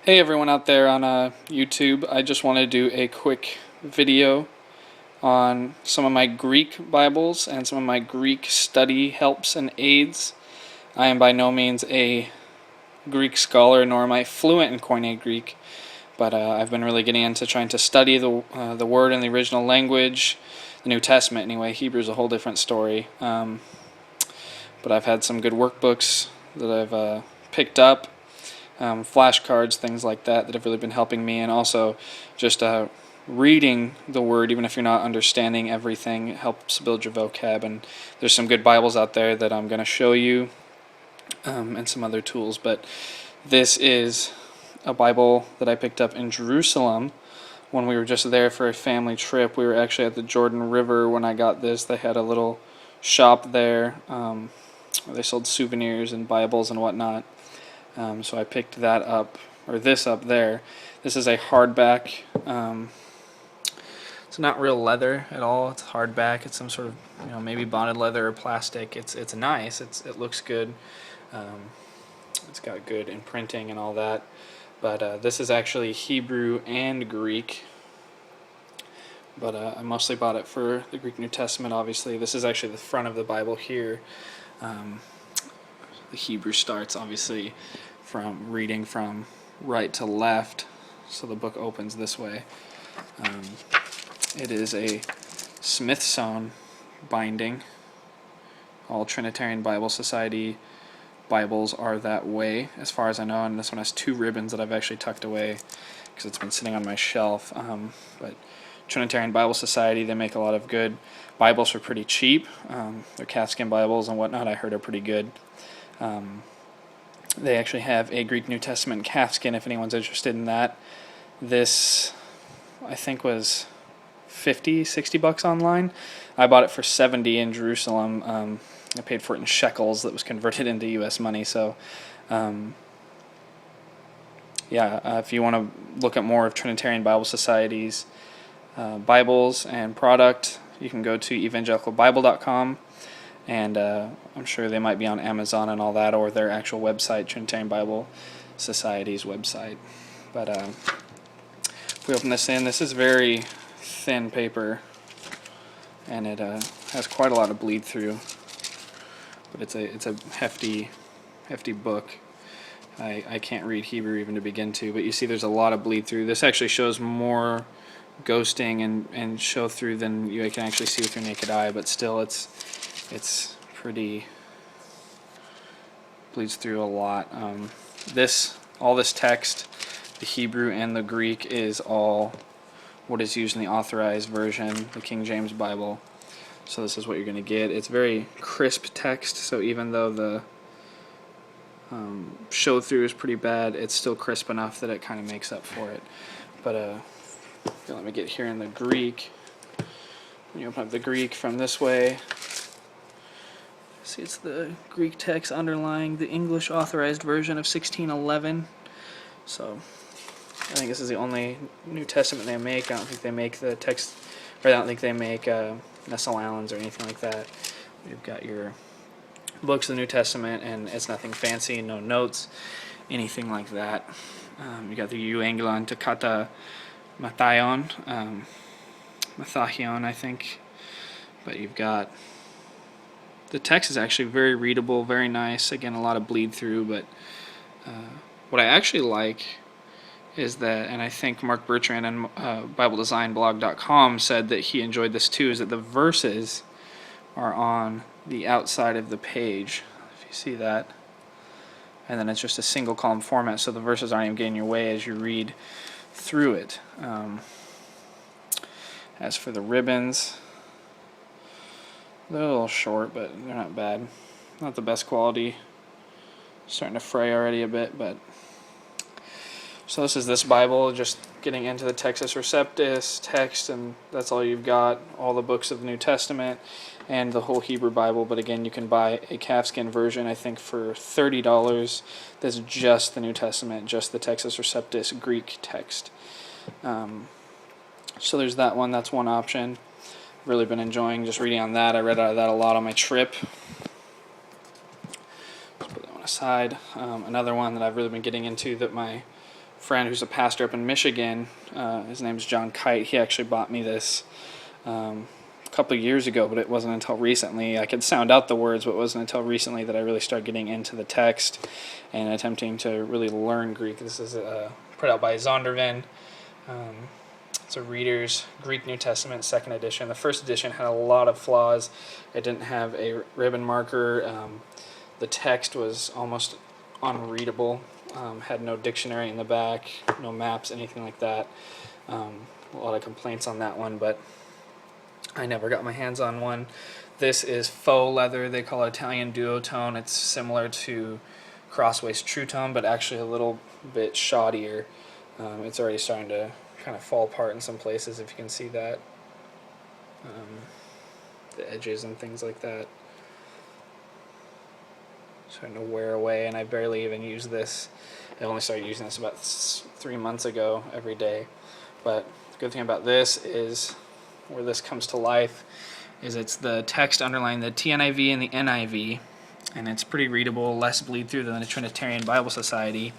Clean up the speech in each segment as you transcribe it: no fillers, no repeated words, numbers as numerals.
Hey everyone out there on YouTube, I just want to do a quick video on some of my Greek Bibles and some of my Greek study helps and aids. I am by no means a Greek scholar, nor am I fluent in Koine Greek, but I've been really getting into trying to study the word in the original language, the New Testament anyway. Hebrew's a whole different story, but I've had some good workbooks that I've picked up. Flashcards, things like that have really been helping me, and also just reading the word, even if you're not understanding everything, helps build your vocab. And there's some good Bibles out there that I'm going to show you, and some other tools. But this is a Bible that I picked up in Jerusalem when we were just there for a family trip. We were actually at the Jordan River when I got this. They had a little shop there where they sold souvenirs and Bibles and whatnot. So I picked that up, or this up there. This is a hardback. It's not real leather at all. It's hardback. It's some sort of, maybe bonded leather or plastic. It's nice. It looks good. It's got good imprinting and all that. But this is actually Hebrew and Greek. But I mostly bought it for the Greek New Testament, obviously. This is actually the front of the Bible here. The Hebrew starts, obviously, from reading from right to left, so the book opens this way. It is a Smithsonian binding. All Trinitarian Bible Society Bibles are that way, as far as I know, and this one has 2 ribbons that I've actually tucked away because it's been sitting on my shelf. But Trinitarian Bible Society, they make a lot of good Bibles for pretty cheap. Their calfskin Bibles and whatnot, I heard, are pretty good. They actually have a Greek New Testament calfskin if anyone's interested in that. This, I think, was $50-$60 online. I bought it for $70 in Jerusalem. I paid for it in shekels that was converted into US money. So if you want to look at more of Trinitarian Bible Society's Bibles and product, you can go to evangelicalbible.com. And I'm sure they might be on Amazon and all that, or their actual website, Trinitarian Bible Society's website. But if we open this in, this is very thin paper, and it has quite a lot of bleed through. But it's a hefty book. I can't read Hebrew even to begin to, but you see there's a lot of bleed through. This actually shows more ghosting and show through than you can actually see with your naked eye, but still it's pretty, bleeds through a lot. All this text, the Hebrew and the Greek, is all what is used in the authorized version, the King James Bible. So this is what you're going to get. It's very crisp text, so even though the show through is pretty bad, it's still crisp enough that it kind of makes up for it. But let me get here in the Greek. When you open up the Greek from this way, see, it's the Greek text underlying the English authorized version of 1611. So I think this is the only New Testament they make. I don't think they make the text, or I don't think they make Nestle Allens or anything like that. You've got your books of the New Testament, and it's nothing fancy, no notes, anything like that. You got the Euangelion Toccata Matthaion, Matthaion, I think. But you've got, the text is actually very readable, very nice. Again, a lot of bleed through, but what I actually like is that, and I think Mark Bertrand on BibleDesignBlog.com said that he enjoyed this too, is that the verses are on the outside of the page, if you see that. And then it's just a single column format, so the verses aren't even getting in your way as you read through it. As for the ribbons, they're a little short, but they're not bad. Not the best quality. Starting to fray already a bit, but so this is this Bible, just getting into the Textus Receptus text, and that's all you've got. All the books of the New Testament and the whole Hebrew Bible. But again, you can buy a calfskin version, I think, for $30. That's just the New Testament, just the Textus Receptus Greek text. So there's that one. That's one option. Really been enjoying just reading on that. I read out of that a lot on my trip. Let's put that one aside. Another one that I've really been getting into that my friend who's a pastor up in Michigan. His name's John Kite. He actually bought me this a couple of years ago, but it wasn't until recently. I could sound out the words, but it wasn't until recently that I really started getting into the text and attempting to really learn Greek. This is put out by Zondervan. It's a Reader's Greek New Testament, second edition. The first edition had a lot of flaws. It didn't have a ribbon marker. The text was almost unreadable. Had no dictionary in the back, no maps, anything like that. A lot of complaints on that one, but I never got my hands on one. This is faux leather. They call it Italian duotone. It's similar to Crossway's True Tone, but actually a little bit shoddier. It's already starting to kind of fall apart in some places, if you can see that. The edges and things like that. Starting to wear away, and I barely even use this. I only started using this about 3 months ago every day. But the good thing about this is where this comes to life is it's the text underlying the TNIV and the NIV, and it's pretty readable, less bleed through than the Trinitarian Bible Society.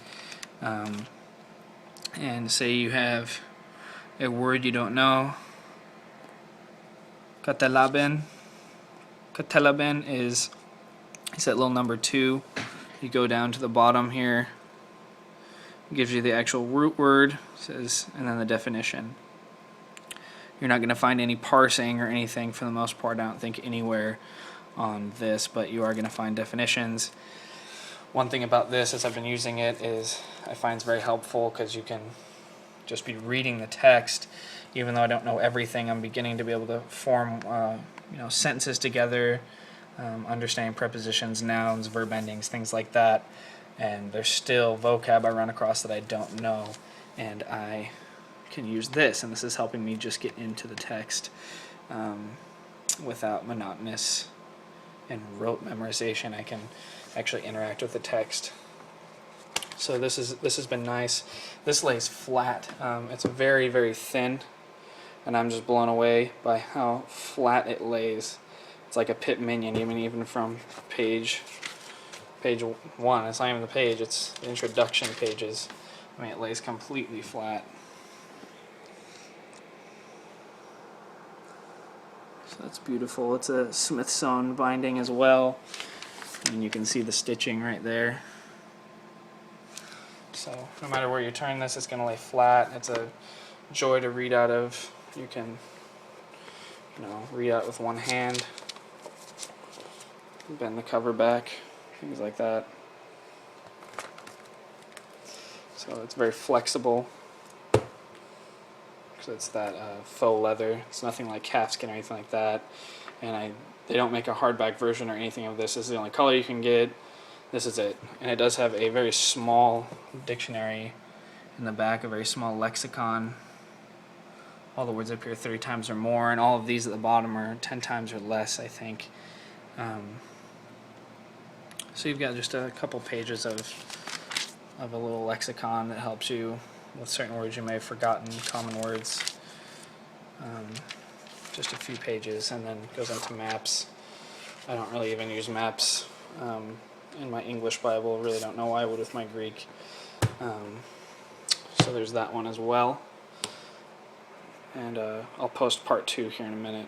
And say you have a word you don't know, katelaben. Katelaben is that little number 2. You go down to the bottom here. It gives you the actual root word, says, and then the definition. You're not going to find any parsing or anything for the most part, I don't think, anywhere on this, but you are going to find definitions. One thing about this, as I've been using it, is I find it's very helpful because you can just be reading the text. Even though I don't know everything, I'm beginning to be able to form sentences together, understanding prepositions, nouns, verb endings, things like that. And there's still vocab I run across that I don't know, and I can use this, and this is helping me just get into the text without monotonous and rote memorization. I can actually interact with the text. So this has been nice. This lays flat. It's very, very thin, and I'm just blown away by how flat it lays. It's like a Pit Minion, even from page 1. It's not even the page, it's the introduction pages. I mean, it lays completely flat. So that's beautiful. It's a Smithsonian binding as well, and you can see the stitching right there. So no matter where you turn this, it's going to lay flat. It's a joy to read out of. You can read out with one hand, bend the cover back, things like that. So it's very flexible because it's that faux leather. It's nothing like calfskin or anything like that. And they don't make a hardback version or anything of this. This is the only color you can get. This is it. And it does have a very small dictionary in the back, a very small lexicon. All the words appear 30 times or more, and all of these at the bottom are 10 times or less, I think. So you've got just a couple pages of a little lexicon that helps you with certain words you may have forgotten, common words. Just a few pages, and then goes into maps. I don't really even use maps in my English Bible. Really don't know why I would with my Greek. So there's that one as well. And I'll post part 2 here in a minute.